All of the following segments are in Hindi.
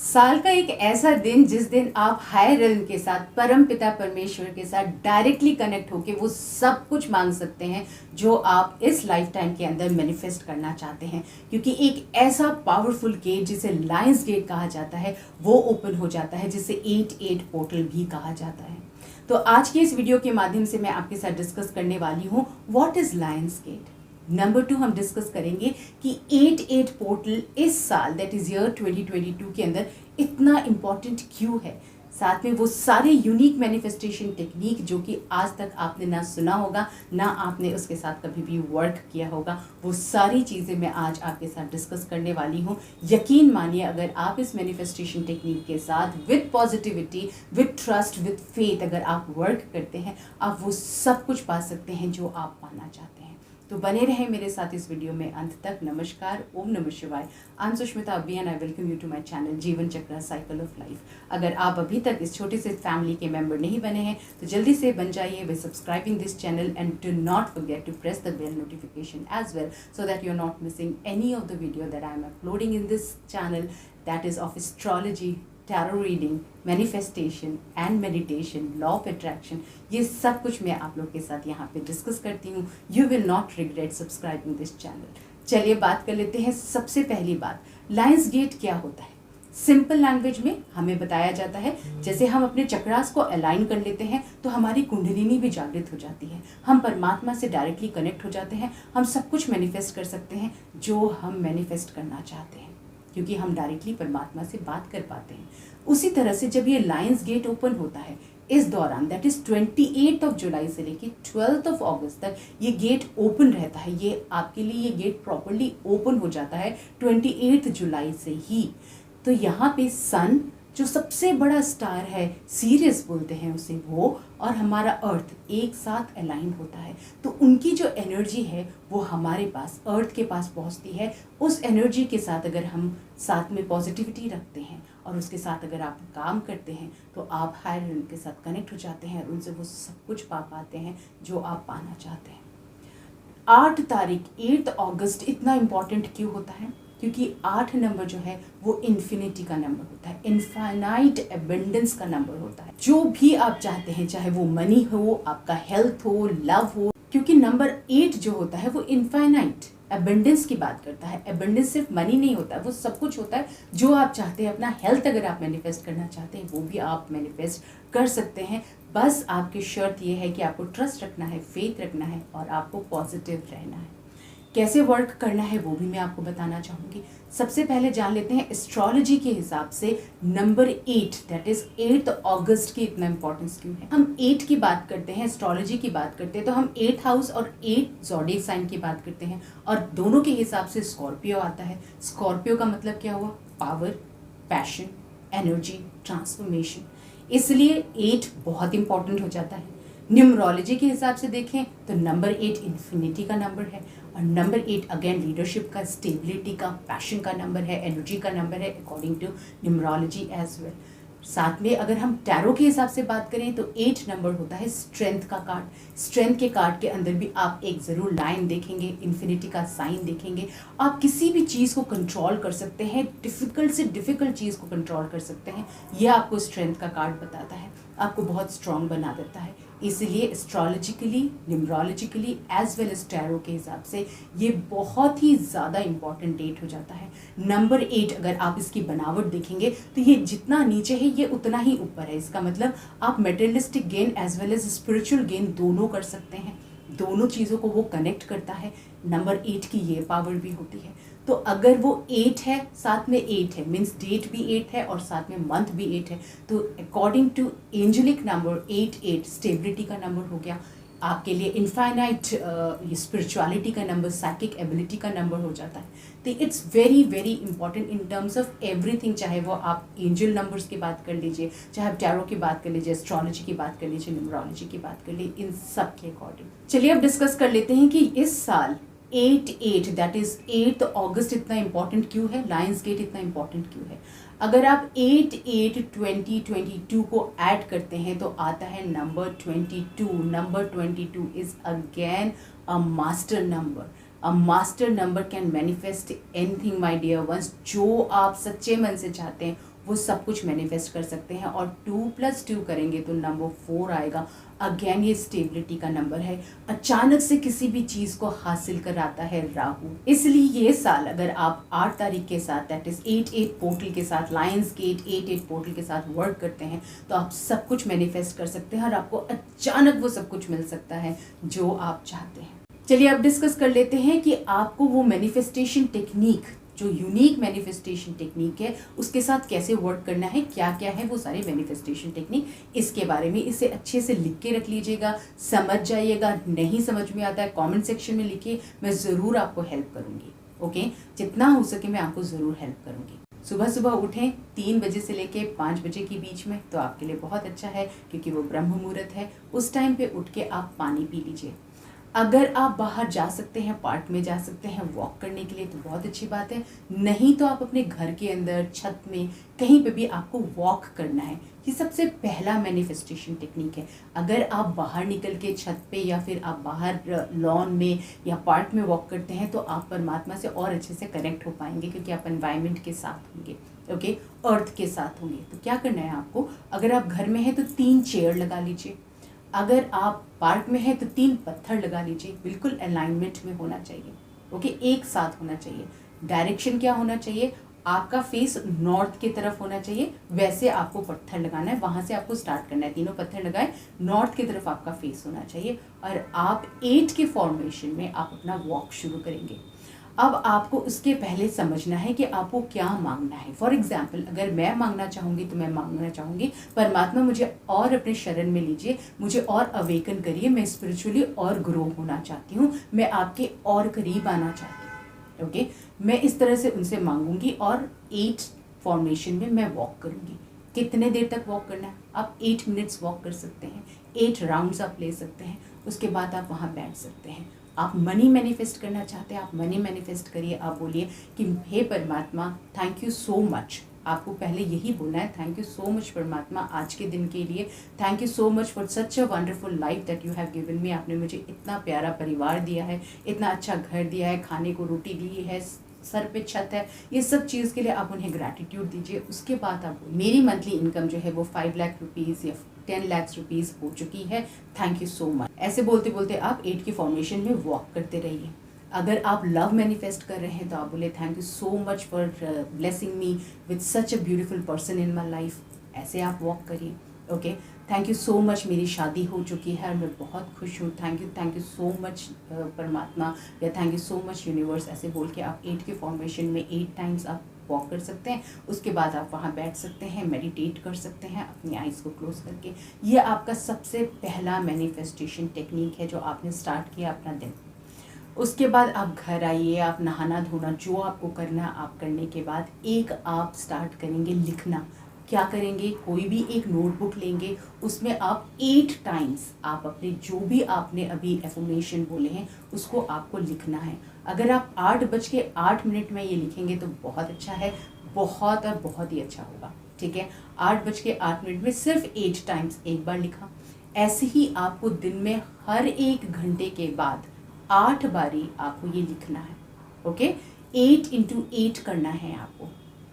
साल का एक ऐसा दिन जिस दिन आप हायर रेल्म के साथ परम पिता परमेश्वर के साथ डायरेक्टली कनेक्ट होके वो सब कुछ मांग सकते हैं जो आप इस लाइफ टाइम के अंदर मैनिफेस्ट करना चाहते हैं, क्योंकि एक ऐसा पावरफुल गेट जिसे लायंस गेट कहा जाता है वो ओपन हो जाता है, जिसे 8-8 पोर्टल भी कहा जाता है। तो आज के इस वीडियो के माध्यम से मैं आपके साथ डिस्कस करने वाली हूँ what is lion's gate. Number 2 हम डिस्कस करेंगे कि 8-8 पोर्टल इस साल दैट इज ईयर 2022 के अंदर इतना इम्पॉर्टेंट क्यों है। साथ में वो सारे यूनिक मैनिफेस्टेशन टेक्निक जो कि आज तक आपने ना सुना होगा ना आपने उसके साथ कभी भी वर्क किया होगा, वो सारी चीज़ें मैं आज आपके साथ डिस्कस करने वाली हूँ। यकीन मानिए, अगर आप इस मैनिफेस्टेशन टेक्निक के साथ with positivity, with trust, with faith अगर आप वर्क करते हैं, आप वो सब कुछ पा सकते हैं जो आप पाना चाहते हैं। तो बने रहें मेरे साथ इस वीडियो में अंत तक। नमस्कार, ओम नमः शिवाय। I am Sushmita Abbi and I welcome you to my channel Jeevan Chakra cycle of life. अगर आप अभी तक इस छोटे से फैमिली के मेंबर नहीं बने हैं तो जल्दी से बन जाइए by subscribing this channel and do not forget to press the bell notification as well so that you are not missing any of the video that I am uploading in this channel that is of astrology, tarot reading, manifestation and meditation, law of attraction. ये सब कुछ मैं आप लोग के साथ यहाँ पे डिस्कस करती हूँ। You will not regret subscribing this channel. चलिए बात कर लेते हैं। सबसे पहली बात, लायंस गेट क्या होता है। सिंपल लैंग्वेज में हमें बताया जाता है, जैसे हम अपने चक्रास को अलाइन कर लेते हैं तो हमारी कुंडलिनी भी जागृत हो जाती है, हम परमात्मा से डायरेक्टली कनेक्ट हो जाते हैं, हम सब कुछ मैनिफेस्ट कर सकते हैं जो हम मैनिफेस्ट करना चाहते हैं, क्योंकि हम डायरेक्टली परमात्मा से बात कर पाते हैं। उसी तरह से जब ये लायंस गेट ओपन होता है, इस दौरान दैट इज 28 जुलाई से लेके 12 अगस्त तक ये गेट ओपन रहता है। ये आपके लिए ये गेट प्रॉपरली ओपन हो जाता है 28 जुलाई से ही। तो यहाँ पे सन जो सबसे बड़ा स्टार है, सीरियस बोलते हैं उसे, वो और हमारा अर्थ एक साथ अलाइन होता है। तो उनकी जो एनर्जी है वो हमारे पास, अर्थ के पास पहुंचती है। उस एनर्जी के साथ अगर हम साथ में पॉजिटिविटी रखते हैं और उसके साथ अगर आप काम करते हैं तो आप हायर रेल्म के साथ कनेक्ट हो जाते हैं और उनसे वो सब कुछ पा पाते हैं जो आप पाना चाहते हैं। 8 तारीख 8 अगस्त इतना इम्पॉर्टेंट क्यों होता है, क्योंकि 8 नंबर जो है वो इन्फिनिटी का नंबर होता है, इनफाइनाइट एबंडेंस का नंबर होता है। जो भी आप चाहते हैं, चाहे वो मनी हो, आपका हेल्थ हो, लव हो, क्योंकि नंबर 8 जो होता है वो इनफाइनाइट एबंडेंस की बात करता है। एबंडेंस सिर्फ मनी नहीं होता है, वो सब कुछ होता है जो आप चाहते हैं। अपना हेल्थ अगर आप मैनिफेस्ट करना चाहते हैं वो भी आप मैनिफेस्ट कर सकते हैं। बस आपकी शर्त ये है कि आपको ट्रस्ट रखना है, फेथ रखना है और आपको पॉजिटिव रहना है। कैसे वर्क करना है वो भी मैं आपको बताना चाहूँगी। सबसे पहले जान लेते हैं एस्ट्रोलॉजी के हिसाब से नंबर 8 दैट इज 8 अगस्त की इतना इंपॉर्टेंस क्यों है। हम 8 की बात करते हैं, एस्ट्रोलॉजी की बात करते हैं तो हम 8th हाउस और 8 ज़ोडिएक साइन की बात करते हैं, और दोनों के हिसाब से स्कॉर्पियो आता है। स्कॉर्पियो का मतलब क्या हुआ, पावर, पैशन, एनर्जी, ट्रांसफॉर्मेशन। इसलिए 8 बहुत इंपॉर्टेंट हो जाता है। न्यूमरोलॉजी के हिसाब से देखें तो नंबर 8 इन्फिनिटी का नंबर है, और नंबर 8 अगेन लीडरशिप का, स्टेबिलिटी का, पैशन का नंबर है, एनर्जी का नंबर है according to numerology as well. साथ में अगर हम टैरो के हिसाब से बात करें तो 8 नंबर होता है स्ट्रेंथ का कार्ड। स्ट्रेंथ के कार्ड के अंदर भी आप एक ज़रूर लाइन देखेंगे, इन्फिनिटी का साइन देखेंगे। आप किसी भी चीज़ को कंट्रोल कर सकते हैं, डिफ़िकल्ट से डिफ़िकल्ट चीज़ को कंट्रोल कर सकते हैं। यह आपको स्ट्रेंथ का कार्ड बताता है, आपको बहुत स्ट्रॉन्ग बना देता है। इसलिए astrologically, numerologically as well as tarot के हिसाब से ये बहुत ही ज़्यादा इंपॉर्टेंट डेट हो जाता है। नंबर 8 अगर आप इसकी बनावट देखेंगे तो ये जितना नीचे है ये उतना ही ऊपर है। इसका मतलब आप materialistic gain as well as spiritual gain दोनों कर सकते हैं, दोनों चीज़ों को वो कनेक्ट करता है। नंबर 8 की ये पावर भी होती है। तो अगर वो 8 है, साथ में 8 है, मीन्स डेट भी 8 है और साथ में मंथ भी 8 है, तो according to angelic number 8 stability का नंबर हो गया आपके लिए, इनफाइनाइट स्पिरिचुअलिटी का नंबर, साइकिक एबिलिटी का नंबर हो जाता है। तो it's very very important in terms of everything, चाहे वो आप एंजल नंबर्स की बात कर लीजिए, चाहे आप टैरो की बात कर लीजिए, एस्ट्रोलॉजी की बात कर लीजिए, न्यूमरोलॉजी की बात कर लीजिए, इन सब के अकॉर्डिंग। चलिए अब डिस्कस कर लेते हैं कि इस साल 8-8 दैट इज 8 अगस्त इतना इंपॉर्टेंट क्यों है, लायंस गेट इतना इंपॉर्टेंट क्यों है। अगर आप 8-8-2022 को ऐड करते हैं तो आता है number 22। Number 22 is again a master number. A master number can manifest anything my dear ones. जो आप सच्चे मन से चाहते हैं वो सब कुछ मैनिफेस्ट कर सकते हैं। और 2+2 करेंगे तो नंबर 4 आएगा। अगेन ये स्टेबिलिटी का नंबर है, अचानक से किसी भी चीज़ को हासिल कराता है राहु। इसलिए ये साल अगर आप 8 तारीख के साथ, दैट इज 8-8 पोर्टल के साथ, लायंस गेट 8-8 पोर्टल के साथ वर्क करते हैं तो आप सब कुछ मैनिफेस्ट कर सकते हैं और आपको अचानक वो सब कुछ मिल सकता है जो आप चाहते हैं। चलिए अब डिस्कस कर लेते हैं कि आपको वो मैनिफेस्टेशन टेक्निक, जो यूनिक मैनिफेस्टेशन टेक्निक है, उसके साथ कैसे वर्क करना है, क्या क्या है वो सारी मैनिफेस्टेशन टेक्निक, इसके बारे में इसे अच्छे से लिख के रख लीजिएगा, समझ जाइएगा। नहीं समझ में आता है कमेंट सेक्शन में लिखिए, मैं ज़रूर आपको हेल्प करूँगी। ओके, जितना हो सके मैं आपको ज़रूर हेल्प करूँगी। सुबह सुबह उठें 3 बजे से लेके 5 बजे के बीच में, तो आपके लिए बहुत अच्छा है क्योंकि वो ब्रह्म मुहूर्त है। उस टाइम पे उठ के आप पानी पी लीजिए। अगर आप बाहर जा सकते हैं, पार्क में जा सकते हैं वॉक करने के लिए तो बहुत अच्छी बात है, नहीं तो आप अपने घर के अंदर, छत में, कहीं पे भी आपको वॉक करना है। ये सबसे पहला मैनिफेस्टेशन टेक्निक है। अगर आप बाहर निकल के छत पे या फिर आप बाहर लॉन में या पार्क में वॉक करते हैं तो आप परमात्मा से और अच्छे से कनेक्ट हो पाएंगे क्योंकि आप एनवायरनमेंट के साथ होंगे, ओके, अर्थ के साथ होंगे। तो क्या करना है आपको, अगर आप घर में हैं तो 3 चेयर लगा लीजिए, अगर आप पार्क में हैं तो 3 पत्थर लगा लीजिए, बिल्कुल अलाइनमेंट में होना चाहिए, ओके, एक साथ होना चाहिए। डायरेक्शन क्या होना चाहिए, आपका फेस नॉर्थ की तरफ होना चाहिए, वैसे आपको पत्थर लगाना है, वहां से आपको स्टार्ट करना है। 3 पत्थर लगाए, नॉर्थ की तरफ आपका फेस होना चाहिए और आप 8 के फॉर्मेशन में आप अपना वॉक शुरू करेंगे। अब आपको उसके पहले समझना है कि आपको क्या मांगना है। फॉर एग्जाम्पल अगर मैं मांगना चाहूँगी तो मैं मांगना चाहूँगी, परमात्मा मुझे और अपने शरण में लीजिए, मुझे और अवेकन करिए, मैं स्पिरिचुअली और ग्रो होना चाहती हूँ, मैं आपके और करीब आना चाहती हूँ, ओके। मैं इस तरह से उनसे मांगूंगी और 8 फॉर्मेशन में मैं वॉक करूँगी। कितने देर तक वॉक करना है, आप 8 मिनट्स वॉक कर सकते हैं, 8 राउंड्स आप ले सकते हैं, उसके बाद आप वहाँ बैठ सकते हैं। आप मनी मैनिफेस्ट करना चाहते हैं, आप मनी मैनिफेस्ट करिए, आप बोलिए कि हे परमात्मा थैंक यू सो मच। आपको पहले यही बोलना है, थैंक यू सो मच परमात्मा आज के दिन के लिए, thank you so much for such a wonderful life that you have given me. आपने मुझे इतना प्यारा परिवार दिया है, इतना अच्छा घर दिया है, खाने को रोटी दी है, सर पे छत है, ये सब चीज़ के लिए आप उन्हें ग्रैटिट्यूड दीजिए। उसके बाद आप, मेरी मंथली इनकम जो है वो 5 लाख रुपीज़ या 10 लाख रुपीज़ हो चुकी है, थैंक यू सो मच। ऐसे बोलते बोलते आप 8 की फॉर्मेशन में वॉक करते रहिए। अगर आप लव मैनिफेस्ट कर रहे हैं तो आप बोले thank you so much for blessing me with such a beautiful person in my life, ऐसे आप वॉक करिए, okay. Thank you so much, मेरी शादी हो चुकी है और मैं बहुत खुश हूँ, थैंक यू सो मच परमात्मा, या thank you so much universe, ऐसे बोल के आप 8 के फॉर्मेशन में 8 टाइम्स आप वॉक कर सकते हैं। उसके बाद आप वहाँ बैठ सकते हैं, मेडिटेट कर सकते हैं अपनी आइज़ को क्लोज करके। ये आपका सबसे पहला मैनिफेस्टेशन टेक्निक है जो आपने स्टार्ट किया अपना दिन। उसके बाद आप घर आइए, आप नहाना धोना जो आपको करना आप करने के बाद एक आप स्टार्ट करेंगे लिखना। क्या करेंगे, कोई भी एक नोटबुक लेंगे, उसमें आप 8 टाइम्स आप अपने जो भी आपने अभी एफर्मेशन बोले हैं उसको आपको लिखना है। अगर आप 8:08 में ये लिखेंगे तो बहुत अच्छा है, बहुत और बहुत ही अच्छा होगा, ठीक है। 8:08 में सिर्फ 8 टाइम्स एक बार लिखा। ऐसे ही आपको दिन में हर 1 घंटे के बाद 8 बारी आपको ये लिखना है, ओके। 8 into 8 करना है आपको,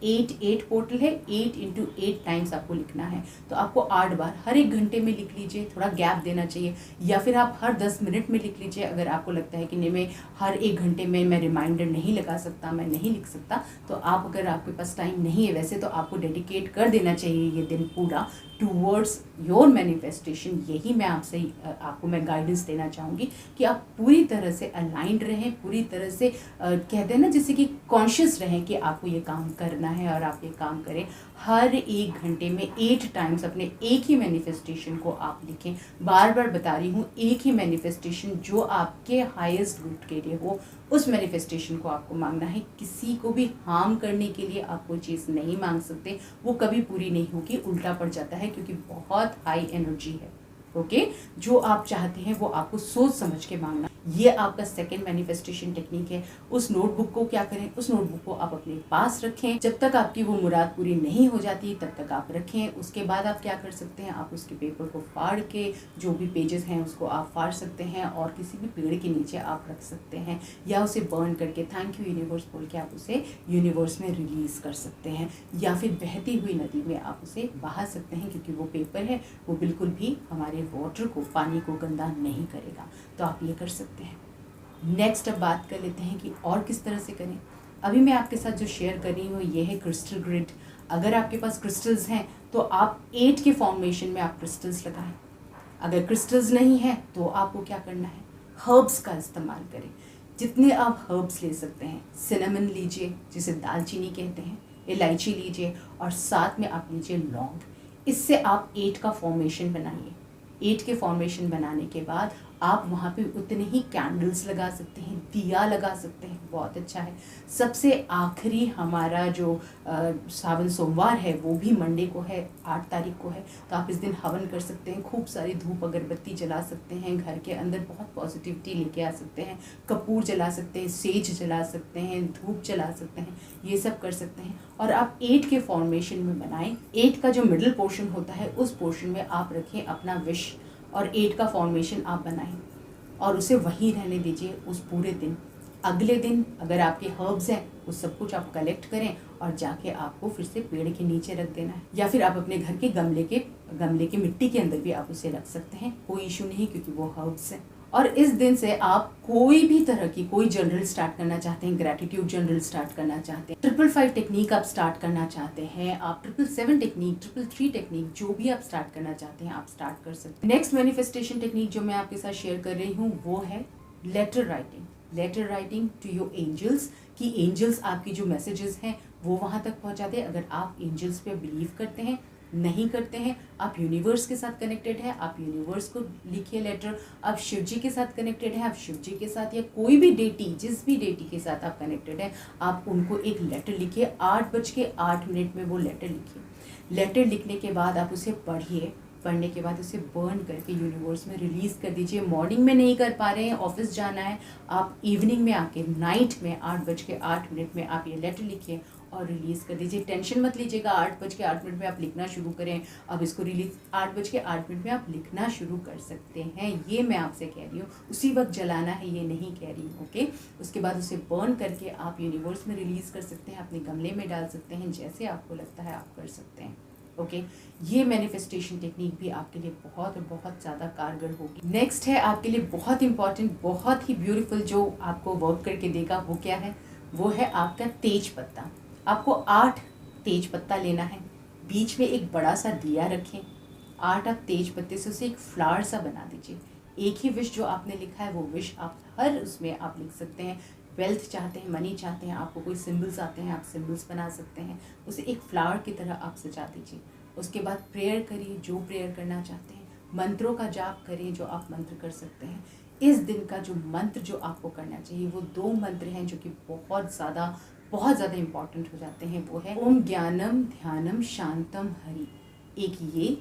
8 पोर्टल है, 8 into 8 टाइम्स आपको लिखना है। तो आपको 8 बार हर 1 घंटे में लिख लीजिए, थोड़ा गैप देना चाहिए, या फिर आप हर 10 मिनट में लिख लीजिए। अगर आपको लगता है कि नहीं, मैं हर 1 घंटे में मैं रिमाइंडर नहीं लगा सकता, मैं नहीं लिख सकता, तो आप, अगर आपके पास टाइम नहीं है वैसे, तो आपको डेडिकेट कर देना चाहिए ये दिन पूरा टूवर्ड्स योर मैनिफेस्टेशन। यही मैं आपको मैं गाइडेंस देना चाहूँगी कि आप पूरी तरह से अलाइंड रहें, पूरी तरह से कहते हैं ना, जैसे कि कॉन्शियस रहें कि आपको ये काम करना है और आप ये काम करें। हर 1 घंटे में 8 टाइम्स अपने एक ही मैनिफेस्टेशन को आप लिखें। बार बार बता रही हूँ, एक ही मैनिफेस्टेशन जो आपके हाईएस्ट गुड के लिए हो, उस मैनिफेस्टेशन को आपको मांगना है। किसी को भी हार्म करने के लिए आप कोई चीज़ नहीं मांग सकते, वो कभी पूरी नहीं होगी, उल्टा पड़ जाता है, क्योंकि बहुत हाई एनर्जी है, ओके। जो आप चाहते हैं वो आपको सोच समझ के मांगना। ये आपका सेकंड मैनिफेस्टेशन टेक्निक है। उस नोटबुक को क्या करें, उस नोटबुक को आप अपने पास रखें, जब तक आपकी वो मुराद पूरी नहीं हो जाती तब तक आप रखें। उसके बाद आप क्या कर सकते हैं, आप उसके पेपर को फाड़ के, जो भी पेजेस हैं उसको आप फाड़ सकते हैं और किसी भी पेड़ के नीचे आप रख सकते हैं, या उसे बर्न करके थैंक यू यूनिवर्स बोल के आप उसे यूनिवर्स में रिलीज़ कर सकते हैं, या फिर बहती हुई नदी में आप उसे बहा सकते हैं, क्योंकि वो पेपर है वो बिल्कुल भी हमारे वाटर को, पानी को गंदा नहीं करेगा। तो आप ये कर सकते हैं। नेक्स्ट अब बात कर लेते हैं कि और किस तरह से करें। अभी मैं आपके साथ जो शेयर कर रही हूँ ये है क्रिस्टल ग्रिड। अगर आपके पास क्रिस्टल्स हैं तो आप 8 के फॉर्मेशन में आप क्रिस्टल्स लगाएं। अगर क्रिस्टल्स नहीं है तो आपको क्या करना है, हर्ब्स का इस्तेमाल करें। जितने आप हर्ब्स ले सकते हैं, सिनेमन लीजिए जिसे दालचीनी कहते हैं, इलायची लीजिए और साथ में आप लीजिए लौंग। इससे आप 8 का फॉर्मेशन बनाइए। 8 के फॉर्मेशन बनाने के बाद आप वहाँ पे उतने ही कैंडल्स लगा सकते हैं, दिया लगा सकते हैं, बहुत अच्छा है। सबसे आखिरी हमारा जो सावन सोमवार है वो भी मंडे को है, 8 तारीख को है, तो आप इस दिन हवन कर सकते हैं, खूब सारी धूप अगरबत्ती जला सकते हैं, घर के अंदर बहुत पॉजिटिविटी लेके आ सकते हैं, कपूर जला सकते हैं, सेज जला सकते हैं, धूप जला सकते हैं, ये सब कर सकते हैं। और आप 8 के फॉर्मेशन में बनाएं। 8 का जो मिडिल पोर्शन होता है उस पोर्शन में आप रखें अपना विश और 8 का फॉर्मेशन आप बनाएं और उसे वहीं रहने दीजिए उस पूरे दिन। अगले दिन अगर आपके हर्ब्स हैं वो सब कुछ आप कलेक्ट करें और जाके आपको फिर से पेड़ के नीचे रख देना है, या फिर आप अपने घर के गमले के मिट्टी के अंदर भी आप उसे रख सकते हैं, कोई इशू नहीं, क्योंकि वो हर्ब्स हैं। और इस दिन से आप कोई भी तरह की कोई जर्नल स्टार्ट करना चाहते हैं, ग्रैटिट्यूड जर्नल स्टार्ट करना चाहते हैं, 555 टेक्निक आप स्टार्ट करना चाहते हैं, आप 777 टेक्निक, 333 टेक्निक, जो भी आप स्टार्ट करना चाहते हैं आप स्टार्ट कर सकते हैं। नेक्स्ट मैनिफेस्टेशन टेक्निक जो मैं आपके साथ शेयर कर रही हूँ वो है letter writing. Letter writing to your angels, कि एंजल्स आपकी जो मैसेजेस हैं वो वहाँ तक पहुँचा दे। अगर आप एंजल्स पे बिलीव करते हैं, नहीं करते हैं, आप यूनिवर्स के साथ कनेक्टेड हैं, आप यूनिवर्स को लिखिए लेटर। आप शिव जी के साथ कनेक्टेड हैं, आप शिव जी के साथ, या कोई भी डेटी, जिस भी डेटी के साथ आप कनेक्टेड हैं, आप उनको एक लेटर लिखिए। 8:08 में वो लेटर लिखिए। लेटर लिखने के बाद आप उसे पढ़िए, पढ़ने के बाद उसे बर्न करके यूनिवर्स में रिलीज़ कर दीजिए। मॉर्निंग में नहीं कर पा रहे हैं, ऑफिस जाना है, आप इवनिंग में आके, नाइट में 8:08 में आप ये लेटर लिखिए और रिलीज़ कर दीजिए। टेंशन मत लीजिएगा, 8:08 में आप लिखना शुरू करें। अब इसको रिलीज 8:08 में आप लिखना शुरू कर सकते हैं, ये मैं आपसे कह रही हूँ। उसी वक्त जलाना है ये नहीं कह रही हूँ, ओके। उसके बाद उसे बर्न करके आप यूनिवर्स में रिलीज़ कर सकते हैं, अपने गमले में डाल सकते हैं, जैसे आपको लगता है आप कर सकते हैं, ओके। ये मैनिफेस्टेशन टेक्निक भी आपके लिए बहुत बहुत ज़्यादा कारगर होगी। नेक्स्ट है आपके लिए बहुत इंपॉर्टेंट, बहुत ही ब्यूटीफुल, जो आपको वर्क करके देगा, वो क्या है, वो है आपका तेज पत्ता। आपको 8 तेज पत्ता लेना है, बीच में एक बड़ा सा दिया रखें, 8 आप तेज पत्ते से उसे एक फ्लावर सा बना दीजिए। एक ही विश जो आपने लिखा है वो विश आप हर उसमें आप लिख सकते हैं। वेल्थ चाहते हैं, मनी चाहते हैं, आपको कोई सिंबल्स आते हैं, आप सिंबल्स बना सकते हैं, उसे एक फ्लावर की तरह आप सजा दीजिए। उसके बाद प्रेयर करिए, जो प्रेयर करना चाहते हैं, मंत्रों का जाप करिए, जो आप मंत्र कर सकते हैं। इस दिन का जो मंत्र जो आपको करना चाहिए वो 2 मंत्र हैं जो कि बहुत ज़्यादा इम्पॉर्टेंट हो जाते हैं। वो है ओम ज्ञानम ध्यानम शांतम हरि। एक ये,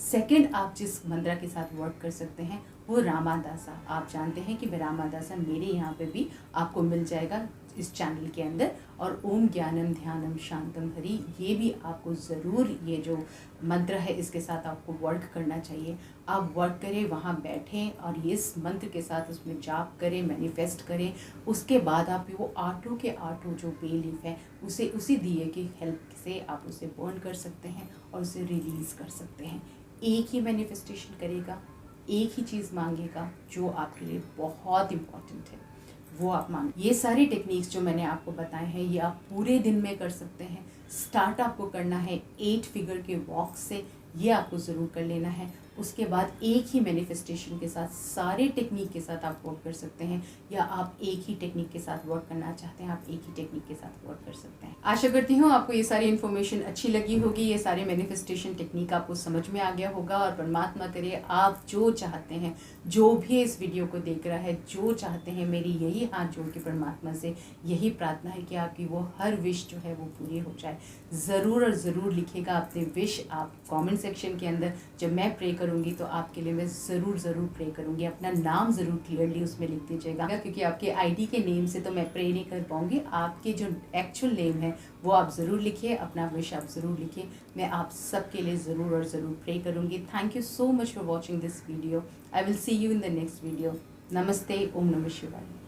सेकंड आप जिस मंत्रा के साथ वर्क कर सकते हैं वो रामादासा। आप जानते हैं कि रामादासा मेरे यहाँ पे भी आपको मिल जाएगा इस चैनल के अंदर। और ओम ज्ञानम ध्यानम शांतम हरि, ये भी आपको ज़रूर, ये जो मंत्र है इसके साथ आपको वर्क करना चाहिए। आप वर्क करें, वहाँ बैठें और ये इस मंत्र के साथ उसमें जाप करें, मैनिफेस्ट करें। उसके बाद आप वो 8 के 8 जो बे लीफ है उसे उसी दिए की हेल्प से आप उसे बर्न कर सकते हैं और उसे रिलीज़ कर सकते हैं। एक ही मैनिफेस्टेशन करेगा, एक ही चीज़ मांगेगा जो आपके लिए बहुत इम्पॉर्टेंट है, वो आप मांगे। ये सारी टेक्निक्स जो मैंने आपको बताए हैं ये आप पूरे दिन में कर सकते हैं। स्टार्ट आपको करना है 8 फिगर के वॉक से, ये आपको ज़रूर कर लेना है। उसके बाद एक ही मैनिफेस्टेशन के साथ, सारे टेक्निक के साथ आप वर्क कर सकते हैं, या आप एक ही टेक्निक के साथ वर्क करना चाहते हैं, आप एक ही टेक्निक के साथ वर्क कर सकते हैं। आशा करती हूँ आपको ये सारी इन्फॉर्मेशन अच्छी लगी होगी, ये सारे मैनिफेस्टेशन टेक्निक आपको समझ में आ गया होगा। और परमात्मा करे आप जो चाहते हैं, जो भी इस वीडियो को देख रहा है, जो चाहते हैं, मेरी यही हाथ जोड़ के परमात्मा से यही प्रार्थना है कि आपकी वो हर विश जो है वो पूरी हो जाए। ज़रूर और ज़रूर लिखेगा अपने विश आप कमेंट सेक्शन के अंदर। जब मैं प्रे करूँगी तो आपके लिए मैं ज़रूर प्रे करूँगी। अपना नाम ज़रूर क्लियरली उसमें लिख दीजिएगा, क्योंकि आपके आईडी के नेम से तो मैं प्रे नहीं कर पाऊँगी। आपके जो एक्चुअल नेम है वो आप ज़रूर लिखिए, अपना विश आप ज़रूर लिखिए। मैं आप सबके लिए ज़रूर प्रे करूँगी। Thank you so much for watching this video. I will see you in the next video. नमस्ते। ओम नमः शिवाय।